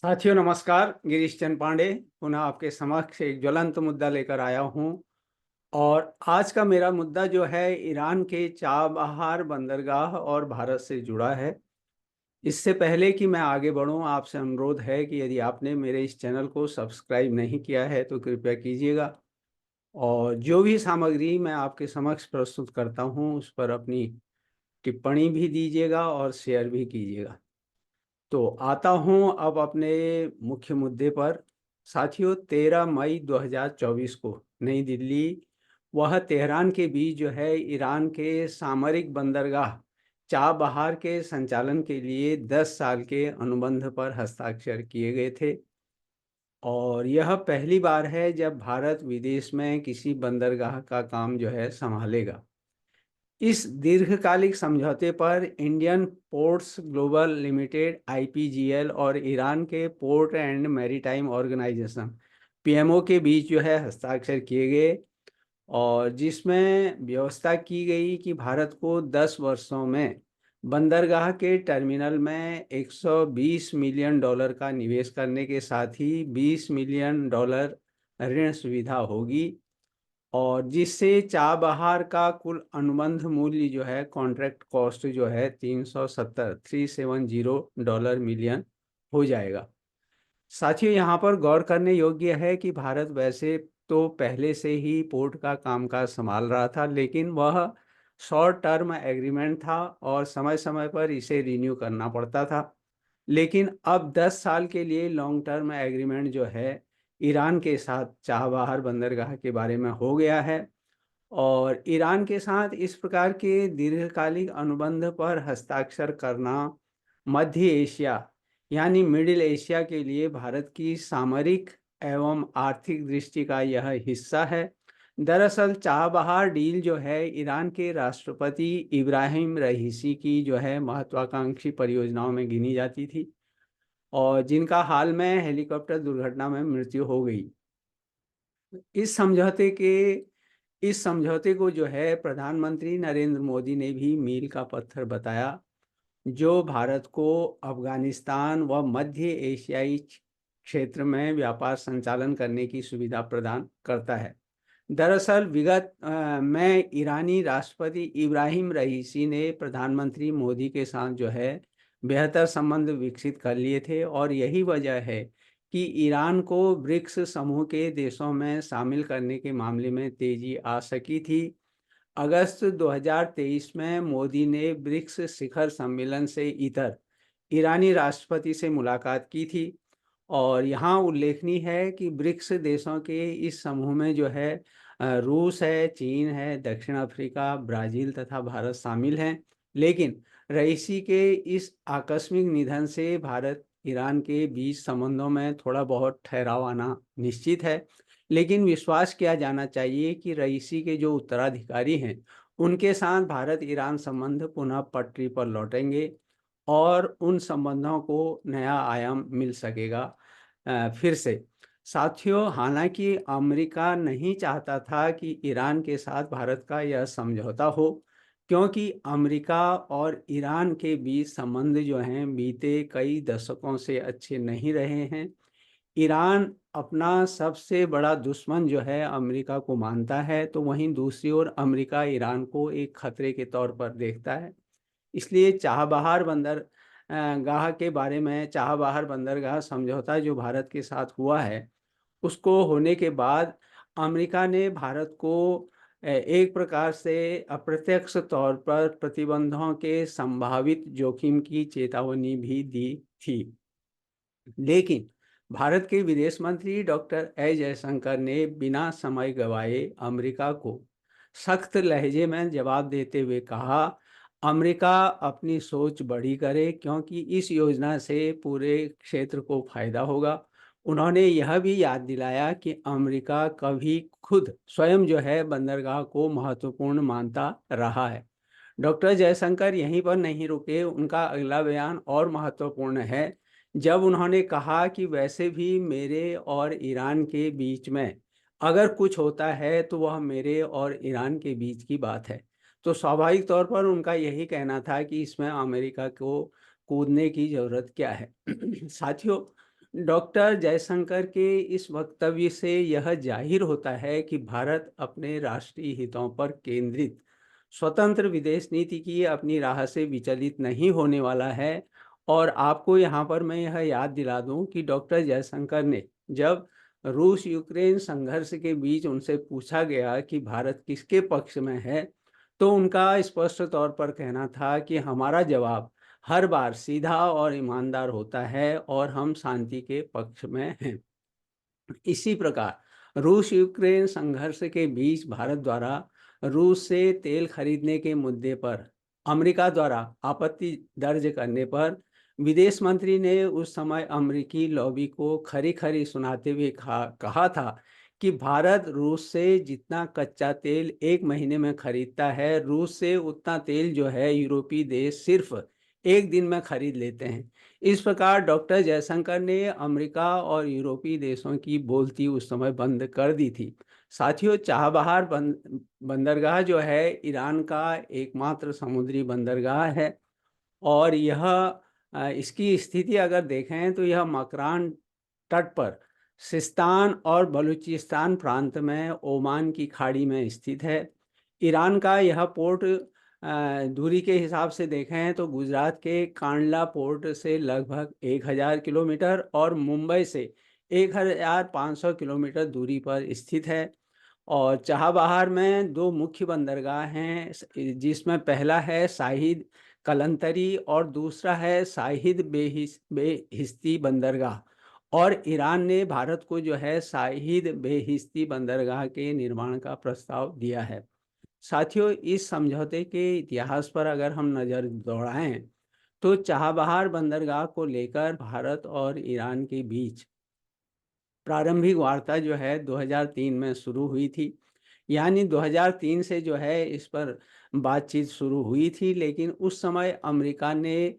साथियों नमस्कार। गिरीश चंद पांडे पुनः आपके समक्ष एक ज्वलंत मुद्दा लेकर आया हूं। और आज का मेरा मुद्दा जो है ईरान के चाबहार बंदरगाह और भारत से जुड़ा है। इससे पहले कि मैं आगे बढ़ूं, आपसे अनुरोध है कि यदि आपने मेरे इस चैनल को सब्सक्राइब नहीं किया है तो कृपया कीजिएगा। और जो भी सामग्री मैं आपके समक्ष प्रस्तुत करता हूं उस पर अपनी टिप्पणी भी दीजिएगा और शेयर भी कीजिएगा। तो आता हूं अब अपने मुख्य मुद्दे पर। साथियों, 13 मई 2024 को नई दिल्ली वह तेहरान के बीच जो है ईरान के सामरिक बंदरगाह चाबहार के संचालन के लिए 10 साल के अनुबंध पर हस्ताक्षर किए गए थे। और यह पहली बार है जब भारत विदेश में किसी बंदरगाह का काम जो है संभालेगा। इस दीर्घकालिक समझौते पर Indian Ports Global Limited IPGL और ईरान के Port and Maritime Organisation PMO के बीच जो है हस्ताक्षर किए गए। और जिसमें व्यवस्था की गई कि भारत को 10 वर्षों में बंदरगाह के टर्मिनल में $120 मिलियन का निवेश करने के साथ ही $20 मिलियन ऋण सुविधा होगी। और जिससे चाबहार का कुल अनुबंध मूल्य जो है कॉन्ट्रैक्ट कॉस्ट जो है $370 मिलियन हो जाएगा। साथियों, यहाँ पर गौर करने योग्य है कि भारत वैसे तो पहले से ही पोर्ट का कामकाज संभाल रहा था, लेकिन वह शॉर्ट टर्म एग्रीमेंट था और समय समय पर इसे रिन्यू करना पड़ता था। लेकिन अब 10 साल के लिए लॉन्ग टर्म एग्रीमेंट जो है ईरान के साथ चाबहार बंदरगाह के बारे में हो गया है। और ईरान के साथ इस प्रकार के दीर्घकालिक अनुबंध पर हस्ताक्षर करना मध्य एशिया यानी मिडिल एशिया के लिए भारत की सामरिक एवं आर्थिक दृष्टि का यह हिस्सा है। दरअसल चाबहार डील जो है ईरान के राष्ट्रपति इब्राहिम रईसी की जो है महत्वाकांक्षी परियोजनाओं में गिनी जाती थी और जिनका हाल में हेलीकॉप्टर दुर्घटना में मृत्यु हो गई। इस समझौते के इस समझौते को जो है प्रधानमंत्री नरेंद्र मोदी ने भी मील का पत्थर बताया, जो भारत को अफगानिस्तान व मध्य एशियाई क्षेत्र में व्यापार संचालन करने की सुविधा प्रदान करता है। दरअसल विगत में ईरानी राष्ट्रपति इब्राहिम रईसी ने प्रधानमंत्री मोदी के साथ जो है बेहतर संबंध विकसित कर लिए थे और यही वजह है कि ईरान को ब्रिक्स समूह के देशों में शामिल करने के मामले में तेजी आ सकी थी। अगस्त 2023 में मोदी ने ब्रिक्स शिखर सम्मेलन से इतर ईरानी राष्ट्रपति से मुलाकात की थी। और यहाँ उल्लेखनीय है कि ब्रिक्स देशों के इस समूह में जो है रूस है, चीन है, दक्षिण अफ्रीका, ब्राज़ील तथा भारत शामिल हैं। लेकिन रईसी के इस आकस्मिक निधन से भारत ईरान के बीच संबंधों में थोड़ा बहुत ठहराव आना निश्चित है। लेकिन विश्वास किया जाना चाहिए कि रईसी के जो उत्तराधिकारी हैं उनके साथ भारत ईरान संबंध पुनः पटरी पर लौटेंगे और उन संबंधों को नया आयाम मिल सकेगा फिर से। साथियों, हालांकि अमेरिका नहीं चाहता था कि ईरान के साथ भारत का यह समझौता हो, क्योंकि अमेरिका और ईरान के बीच संबंध जो हैं बीते कई दशकों से अच्छे नहीं रहे हैं। ईरान अपना सबसे बड़ा दुश्मन जो है अमेरिका को मानता है, तो वहीं दूसरी ओर अमेरिका ईरान को एक खतरे के तौर पर देखता है। इसलिए चाबहार गाह के बारे में चाबहार बंदरगाह समझौता जो भारत के साथ हुआ है उसको होने के बाद अमेरिका ने भारत को एक प्रकार से अप्रत्यक्ष तौर पर प्रतिबंधों के संभावित जोखिम की चेतावनी भी दी थी। लेकिन भारत के विदेश मंत्री डॉक्टर एस जयशंकर ने बिना समय गवाए अमेरिका को सख्त लहजे में जवाब देते हुए कहा, अमेरिका अपनी सोच बड़ी करे क्योंकि इस योजना से पूरे क्षेत्र को फायदा होगा। उन्होंने यह भी याद दिलाया कि अमेरिका कभी खुद स्वयं जो है बंदरगाह को महत्वपूर्ण मानता रहा है। डॉक्टर जयशंकर यहीं पर नहीं रुके, उनका अगला बयान और महत्वपूर्ण है जब उन्होंने कहा कि वैसे भी मेरे और ईरान के बीच में अगर कुछ होता है तो वह मेरे और ईरान के बीच की बात है। तो स्वाभाविक तौर पर उनका यही कहना था कि इसमें अमेरिका को कूदने की ज़रूरत क्या है। साथियों, डॉक्टर जयशंकर के इस वक्तव्य से यह जाहिर होता है कि भारत अपने राष्ट्रीय हितों पर केंद्रित स्वतंत्र विदेश नीति की अपनी राह से विचलित नहीं होने वाला है। और आपको यहाँ पर मैं यह याद दिला दूँ कि डॉक्टर जयशंकर ने जब रूस यूक्रेन संघर्ष के बीच उनसे पूछा गया कि भारत किसके पक्ष में है, तो उनका स्पष्ट तौर पर कहना था कि हमारा जवाब हर बार सीधा और ईमानदार होता है और हम शांति के पक्ष में हैं। इसी प्रकार रूस यूक्रेन संघर्ष के बीच भारत द्वारा रूस से तेल खरीदने के मुद्दे पर अमेरिका द्वारा आपत्ति दर्ज करने पर विदेश मंत्री ने उस समय अमेरिकी लॉबी को खरी खरी सुनाते हुए कहा था कि भारत रूस से जितना कच्चा तेल एक महीने में खरीदता है, रूस से उतना तेल जो है यूरोपीय देश सिर्फ एक दिन में खरीद लेते हैं। इस प्रकार डॉक्टर जयशंकर ने अमेरिका और यूरोपीय देशों की बोलती उस समय बंद कर दी थी। साथियों, चाबहार बंदरगाह जो है ईरान का एकमात्र समुद्री बंदरगाह है और यह इसकी स्थिति अगर देखें तो यह मकरान तट पर सिस्तान और बलूचिस्तान प्रांत में ओमान की खाड़ी में स्थित है। ईरान का यह पोर्ट दूरी के हिसाब से देखें तो गुजरात के कांडला पोर्ट से लगभग 1000 किलोमीटर और मुंबई से 1500 किलोमीटर दूरी पर स्थित है। और चाबहार में दो मुख्य बंदरगाह हैं, जिसमें पहला है शाहिद कलंतरी और दूसरा है शाहिद बेहिश्ती बंदरगाह। और ईरान ने भारत को जो है शाहिद बेहिश्ती बंदरगाह के निर्माण का प्रस्ताव दिया है। साथियों, इस समझौते के इतिहास पर अगर हम नज़र दौड़ाएं तो चाबहार बंदरगाह को लेकर भारत और ईरान के बीच प्रारंभिक वार्ता जो है 2003 में शुरू हुई थी। यानी 2003 से जो है इस पर बातचीत शुरू हुई थी, लेकिन उस समय अमेरिका ने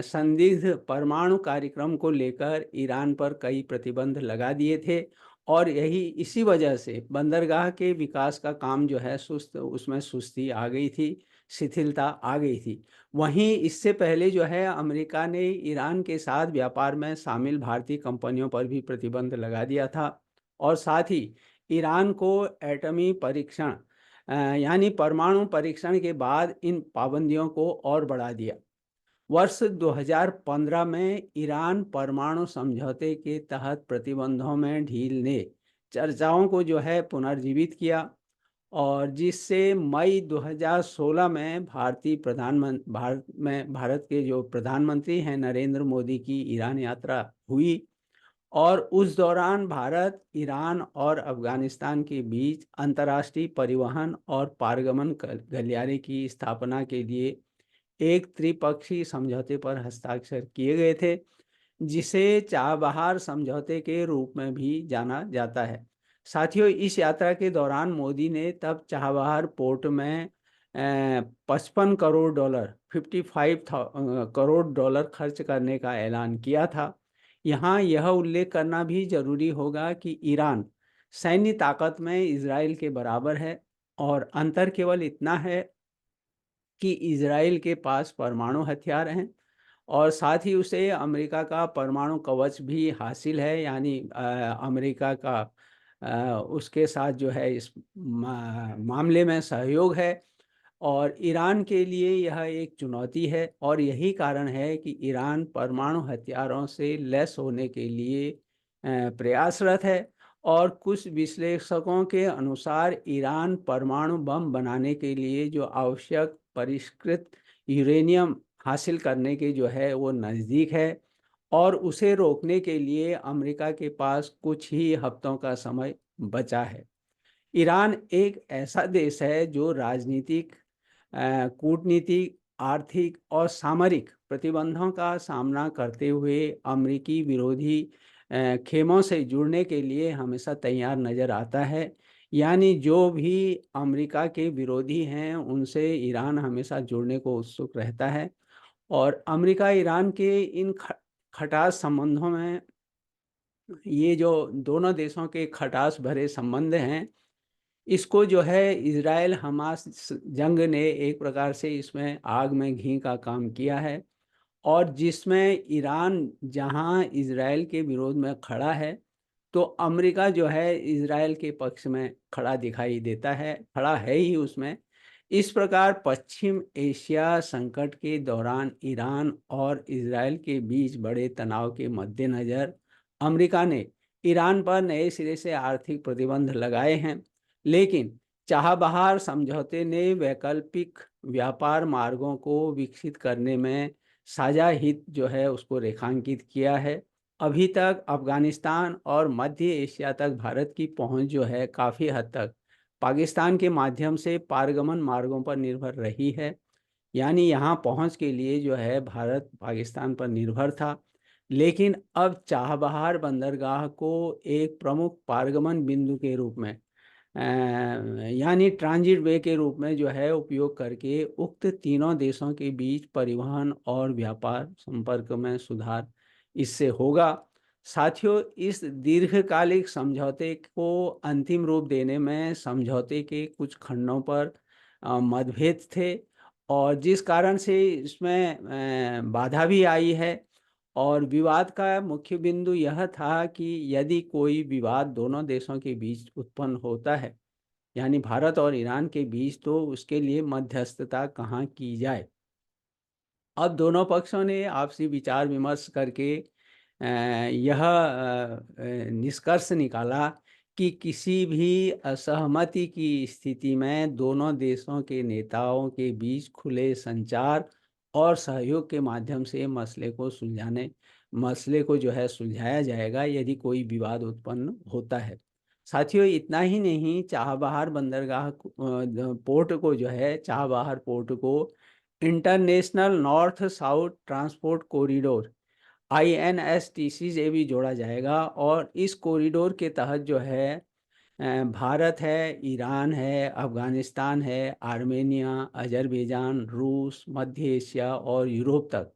संदिग्ध परमाणु कार्यक्रम को लेकर ईरान पर कई प्रतिबंध लगा दिए थे और यही इसी वजह से बंदरगाह के विकास का काम जो है उसमें सुस्ती आ गई थी, शिथिलता आ गई थी। वहीं इससे पहले जो है अमेरिका ने ईरान के साथ व्यापार में शामिल भारतीय कंपनियों पर भी प्रतिबंध लगा दिया था और साथ ही ईरान को एटमी परीक्षण यानी परमाणु परीक्षण के बाद इन पाबंदियों को और बढ़ा दिया। वर्ष 2015 में ईरान परमाणु समझौते के तहत प्रतिबंधों में ढील ने चर्चाओं को जो है पुनर्जीवित किया और जिससे मई 2016 में भारत के जो प्रधानमंत्री हैं नरेंद्र मोदी की ईरान यात्रा हुई और उस दौरान भारत, ईरान और अफगानिस्तान के बीच अंतर्राष्ट्रीय परिवहन और पारगमन गलियारे की स्थापना के लिए एक त्रिपक्षीय समझौते पर हस्ताक्षर किए गए थे, जिसे चाबहार समझौते के रूप में भी जाना जाता है। साथियों, इस यात्रा के दौरान मोदी ने तब चाबहार पोर्ट में 55 करोड़ डॉलर खर्च करने का ऐलान किया था। यहाँ यह उल्लेख करना भी जरूरी होगा कि ईरान सैन्य ताकत में इजराइल के बराबर है और अंतर केवल इतना है कि इजराइल के पास परमाणु हथियार हैं और साथ ही उसे अमेरिका का परमाणु कवच भी हासिल है। यानी अमेरिका का उसके साथ जो है इस मामले में सहयोग है और ईरान के लिए यह एक चुनौती है और यही कारण है कि ईरान परमाणु हथियारों से लैस होने के लिए प्रयासरत है। और कुछ विश्लेषकों के अनुसार ईरान परमाणु बम बनाने के लिए जो आवश्यक परिष्कृत यूरेनियम हासिल करने के जो है वो नज़दीक है और उसे रोकने के लिए अमेरिका के पास कुछ ही हफ्तों का समय बचा है। ईरान एक ऐसा देश है जो राजनीतिक, कूटनीतिक, आर्थिक और सामरिक प्रतिबंधों का सामना करते हुए अमेरिकी विरोधी खेमों से जुड़ने के लिए हमेशा तैयार नज़र आता है। यानी जो भी अमेरिका के विरोधी हैं उनसे ईरान हमेशा जुड़ने को उत्सुक रहता है और अमेरिका ईरान के इन खटास संबंधों में ये जो दोनों देशों के खटास भरे संबंध हैं, इसको जो है इजराइल हमास जंग ने एक प्रकार से इसमें आग में घी का काम किया है और जिसमें ईरान जहां इजराइल के विरोध में खड़ा है, तो अमेरिका जो है इजराइल के पक्ष में खड़ा दिखाई देता है, खड़ा है ही उसमें। इस प्रकार पश्चिम एशिया संकट के दौरान ईरान और इजराइल के बीच बड़े तनाव के मद्देनज़र अमेरिका ने ईरान पर नए सिरे से आर्थिक प्रतिबंध लगाए हैं। लेकिन चाबहार समझौते ने वैकल्पिक व्यापार मार्गों को विकसित करने में साझा हित जो है उसको रेखांकित किया है। अभी तक अफगानिस्तान और मध्य एशिया तक भारत की पहुंच जो है काफ़ी हद तक पाकिस्तान के माध्यम से पारगमन मार्गों पर निर्भर रही है। यानी यहाँ पहुँच के लिए जो है भारत पाकिस्तान पर निर्भर था। लेकिन अब चाबहार बंदरगाह को एक प्रमुख पारगमन बिंदु के रूप में यानी ट्रांजिट वे के रूप में जो है उपयोग करके उक्त तीनों देशों के बीच परिवहन और व्यापार संपर्क में सुधार इससे होगा। साथियों, इस दीर्घकालिक समझौते को अंतिम रूप देने में समझौते के कुछ खंडों पर मतभेद थे, और जिस कारण से इसमें बाधा भी आई है। और विवाद का मुख्य बिंदु यह था कि यदि कोई विवाद दोनों देशों के बीच उत्पन्न होता है, यानी भारत और ईरान के बीच, तो उसके लिए मध्यस्थता कहाँ की जाए। अब दोनों पक्षों ने आपसी विचार विमर्श करके यह निष्कर्ष निकाला कि किसी भी असहमति की स्थिति में दोनों देशों के नेताओं के बीच खुले संचार और सहयोग के माध्यम से मसले को जो है सुलझाया जाएगा यदि कोई विवाद उत्पन्न होता है। साथियों, इतना ही नहीं, पोर्ट को जो है चाबहार पोर्ट को international north south transport corridor INSTC से भी जोड़ा जाएगा। और इस कॉरिडोर के तहत जो है भारत है, ईरान है, अफगानिस्तान है, आर्मेनिया, अजरबैजान, रूस, मध्य एशिया और यूरोप तक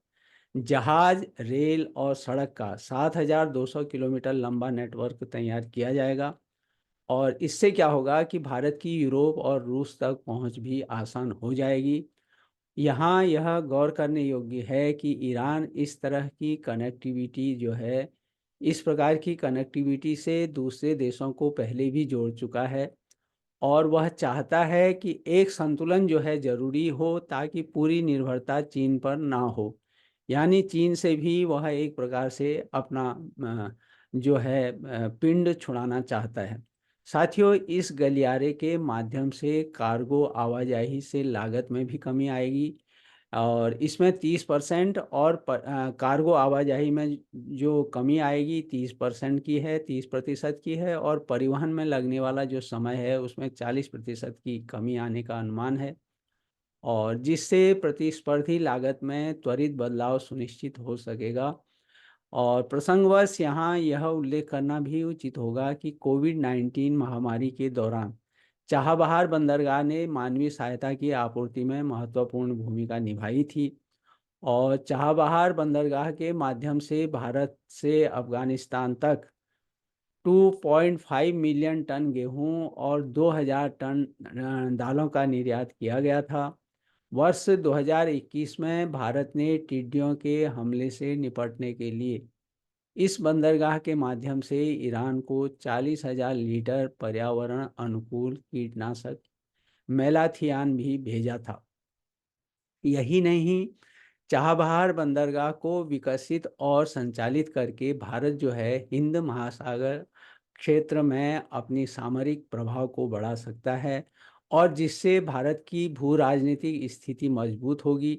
जहाज, रेल और सड़क का 7,200 किलोमीटर लंबा नेटवर्क तैयार किया जाएगा। और इससे क्या होगा कि भारत की यूरोप और रूस तक पहुंच भी आसान हो जाएगी। यहाँ यह गौर करने योग्य है कि ईरान इस प्रकार की कनेक्टिविटी से दूसरे देशों को पहले भी जोड़ चुका है, और वह चाहता है कि एक संतुलन जो है ज़रूरी हो ताकि पूरी निर्भरता चीन पर ना हो। यानी चीन से भी वह एक प्रकार से अपना जो है पिंड छुड़ाना चाहता है। साथियों, इस गलियारे के माध्यम से कार्गो आवाजाही से लागत में भी कमी आएगी, और इसमें 30% और कार्गो आवाजाही में जो कमी आएगी 30% की है, 30% की है, और परिवहन में लगने वाला जो समय है उसमें 40% की कमी आने का अनुमान है, और जिससे प्रतिस्पर्धी लागत में त्वरित बदलाव सुनिश्चित हो सकेगा। और प्रसंगवश यहाँ यह उल्लेख करना भी उचित होगा कि कोविड-19 महामारी के दौरान चाबहार बंदरगाह ने मानवीय सहायता की आपूर्ति में महत्वपूर्ण भूमिका निभाई थी, और चाबहार बंदरगाह के माध्यम से भारत से अफगानिस्तान तक 2.5 मिलियन टन गेहूं और 2,000 टन दालों का निर्यात किया गया था। वर्ष 2021 में भारत ने टिड्डियों के हमले से निपटने के लिए इस बंदरगाह के माध्यम से ईरान को 40,000 लीटर पर्यावरण अनुकूल कीटनाशक मेलाथियान भी भेजा था। यही नहीं, चाबहार बंदरगाह को विकसित और संचालित करके भारत जो है हिंद महासागर क्षेत्र में अपनी सामरिक प्रभाव को बढ़ा सकता है, और जिससे भारत की भू राजनीतिक स्थिति मजबूत होगी।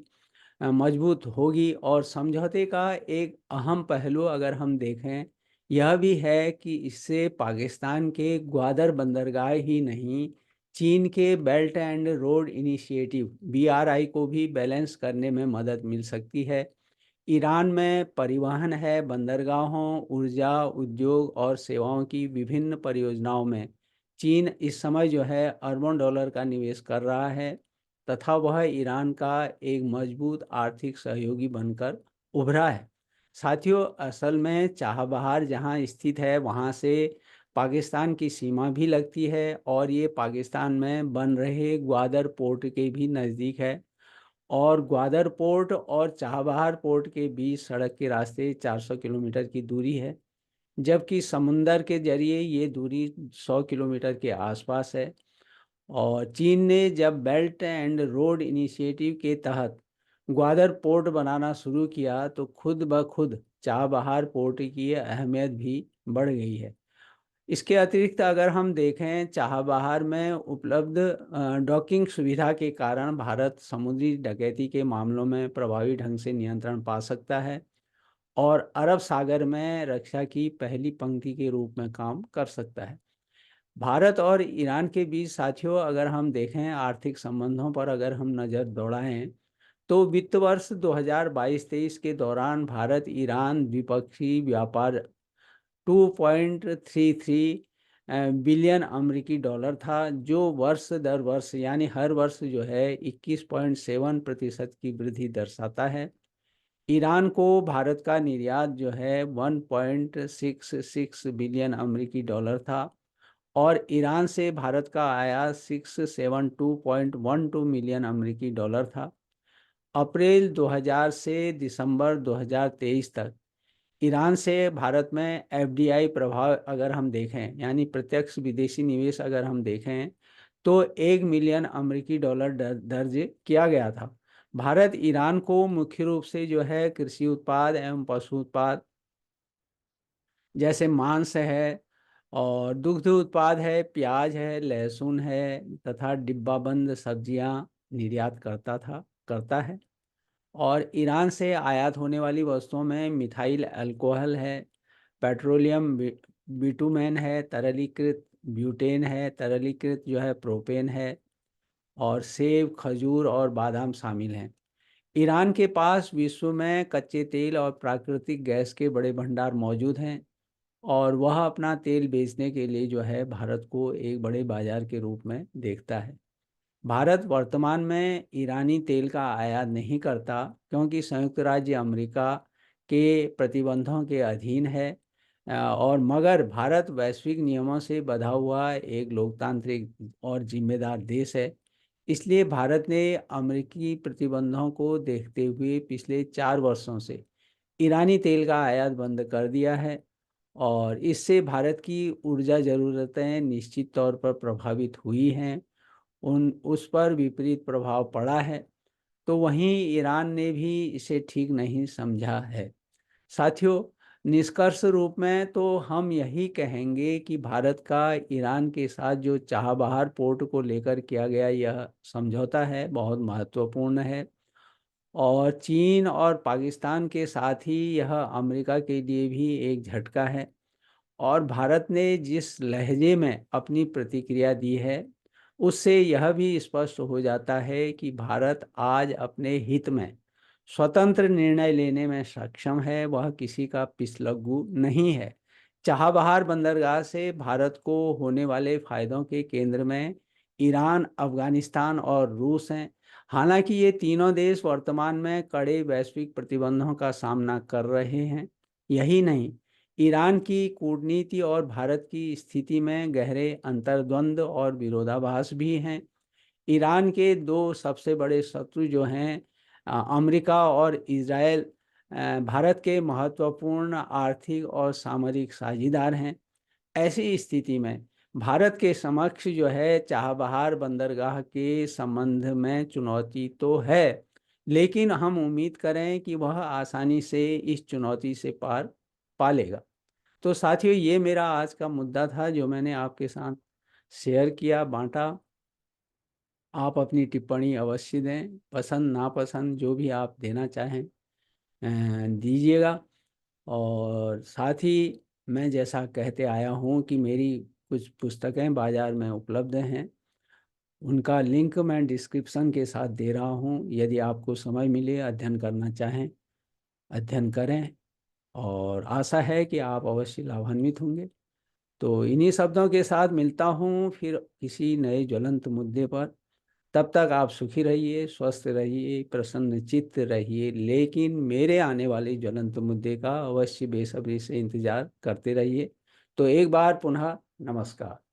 और समझौते का एक अहम पहलू अगर हम देखें, यह भी है कि इससे पाकिस्तान के ग्वादर बंदरगाह ही नहीं, चीन के belt and road initiative BRI को भी बैलेंस करने में मदद मिल सकती है। ईरान में परिवहन है, बंदरगाहों, ऊर्जा, उद्योग और सेवाओं की विभिन्न परियोजनाओं में चीन इस समय जो है अरबों डॉलर का निवेश कर रहा है, तथा वह ईरान का एक मजबूत आर्थिक सहयोगी बनकर उभरा है। साथियों, असल में चाबहार जहां स्थित है वहां से पाकिस्तान की सीमा भी लगती है, और ये पाकिस्तान में बन रहे ग्वादर पोर्ट के भी नज़दीक है। और ग्वादर पोर्ट और चाबहार पोर्ट के बीच सड़क के रास्ते 400 किलोमीटर की दूरी है, जबकि समुंदर के जरिए ये दूरी 100 किलोमीटर के आसपास है। और चीन ने जब बेल्ट एंड रोड इनिशिएटिव के तहत ग्वादर पोर्ट बनाना शुरू किया तो खुद ब खुद चाबहार पोर्ट की अहमियत भी बढ़ गई है। इसके अतिरिक्त अगर हम देखें, चाबहार में उपलब्ध डॉकिंग सुविधा के कारण भारत समुद्री डकैती के मामलों में प्रभावी ढंग से नियंत्रण पा सकता है और अरब सागर में रक्षा की पहली पंक्ति के रूप में काम कर सकता है। भारत और ईरान के बीच साथियों, अगर हम देखें आर्थिक संबंधों पर अगर हम नज़र दौड़ाएं, तो वित्त वर्ष 2022-23 के दौरान भारत ईरान द्विपक्षीय व्यापार 2.33 बिलियन अमेरिकी डॉलर था, जो वर्ष दर वर्ष यानी हर वर्ष जो है 21.7% की वृद्धि दर्शाता है। ईरान को भारत का निर्यात जो है 1.66 बिलियन अमेरिकी डॉलर था और ईरान से भारत का आयात 672.12 मिलियन अमेरिकी डॉलर था। अप्रैल 2000 से दिसंबर 2023 तक ईरान से भारत में एफडीआई प्रभाव अगर हम देखें, यानी प्रत्यक्ष विदेशी निवेश अगर हम देखें, तो 1 मिलियन अमेरिकी डॉलर दर्ज किया गया था। भारत ईरान को मुख्य रूप से जो है कृषि उत्पाद एवं पशु उत्पाद जैसे मांस है और दुग्ध उत्पाद है, प्याज है, लहसुन है तथा डिब्बाबंद सब्जियां निर्यात करता है। और ईरान से आयात होने वाली वस्तुओं में मिथाइल अल्कोहल है, पेट्रोलियम बिटुमेन है, तरलीकृत ब्यूटेन है, तरलीकृत जो है प्रोपेन है और सेब, खजूर और बादाम शामिल हैं। ईरान के पास विश्व में कच्चे तेल और प्राकृतिक गैस के बड़े भंडार मौजूद हैं और वह अपना तेल बेचने के लिए जो है भारत को एक बड़े बाजार के रूप में देखता है। भारत वर्तमान में ईरानी तेल का आयात नहीं करता क्योंकि संयुक्त राज्य अमेरिका के प्रतिबंधों के अधीन है और मगर भारत वैश्विक नियमों से बंधा हुआ एक लोकतांत्रिक और जिम्मेदार देश है। इसलिए भारत ने अमेरिकी प्रतिबंधों को देखते हुए पिछले 4 वर्षों से ईरानी तेल का आयात बंद कर दिया है और इससे भारत की ऊर्जा ज़रूरतें निश्चित तौर पर प्रभावित हुई हैं, उन उस पर विपरीत प्रभाव पड़ा है। तो वहीं ईरान ने भी इसे ठीक नहीं समझा है। साथियों, निष्कर्ष रूप में तो हम यही कहेंगे कि भारत का ईरान के साथ जो चाबहार पोर्ट को लेकर किया गया यह समझौता है बहुत महत्वपूर्ण है और चीन और पाकिस्तान के साथ ही यह अमेरिका के लिए भी एक झटका है। और भारत ने जिस लहजे में अपनी प्रतिक्रिया दी है, उससे यह भी स्पष्ट हो जाता है कि भारत आज अपने हित में स्वतंत्र निर्णय लेने में सक्षम है, वह किसी का पिछलग्गू नहीं है। चाबहार बंदरगाह से भारत को होने वाले फायदों के केंद्र में ईरान, अफगानिस्तान और रूस हैं। हालांकि ये तीनों देश वर्तमान में कड़े वैश्विक प्रतिबंधों का सामना कर रहे हैं। यही नहीं, ईरान की कूटनीति और भारत की स्थिति में गहरे अंतर्द्वंद और विरोधाभास भी हैं। ईरान के दो सबसे बड़े शत्रु जो हैं अमेरिका और इजरायल भारत के महत्वपूर्ण आर्थिक और सामरिक साझीदार हैं। ऐसी स्थिति में भारत के समक्ष जो है चाबहार बंदरगाह के संबंध में चुनौती तो है, लेकिन हम उम्मीद करें कि वह आसानी से इस चुनौती से पार पा लेगा। तो साथियों, ये मेरा आज का मुद्दा था जो मैंने आपके साथ शेयर किया, बांटा। आप अपनी टिप्पणी अवश्य दें, पसंद नापसंद जो भी आप देना चाहें दीजिएगा। और साथ ही मैं जैसा कहते आया हूँ कि मेरी कुछ पुस्तकें बाज़ार में उपलब्ध हैं, उनका लिंक मैं डिस्क्रिप्शन के साथ दे रहा हूँ। यदि आपको समय मिले, अध्ययन करना चाहें, अध्ययन करें और आशा है कि आप अवश्य लाभान्वित होंगे। तो इन्हीं शब्दों के साथ मिलता हूँ फिर किसी नए ज्वलंत मुद्दे पर। तब तक आप सुखी रहिए, स्वस्थ रहिए, प्रसन्नचित्त रहिए, लेकिन मेरे आने वाले ज्वलंत मुद्दे का अवश्य बेसब्री से इंतजार करते रहिए। तो एक बार पुनः नमस्कार।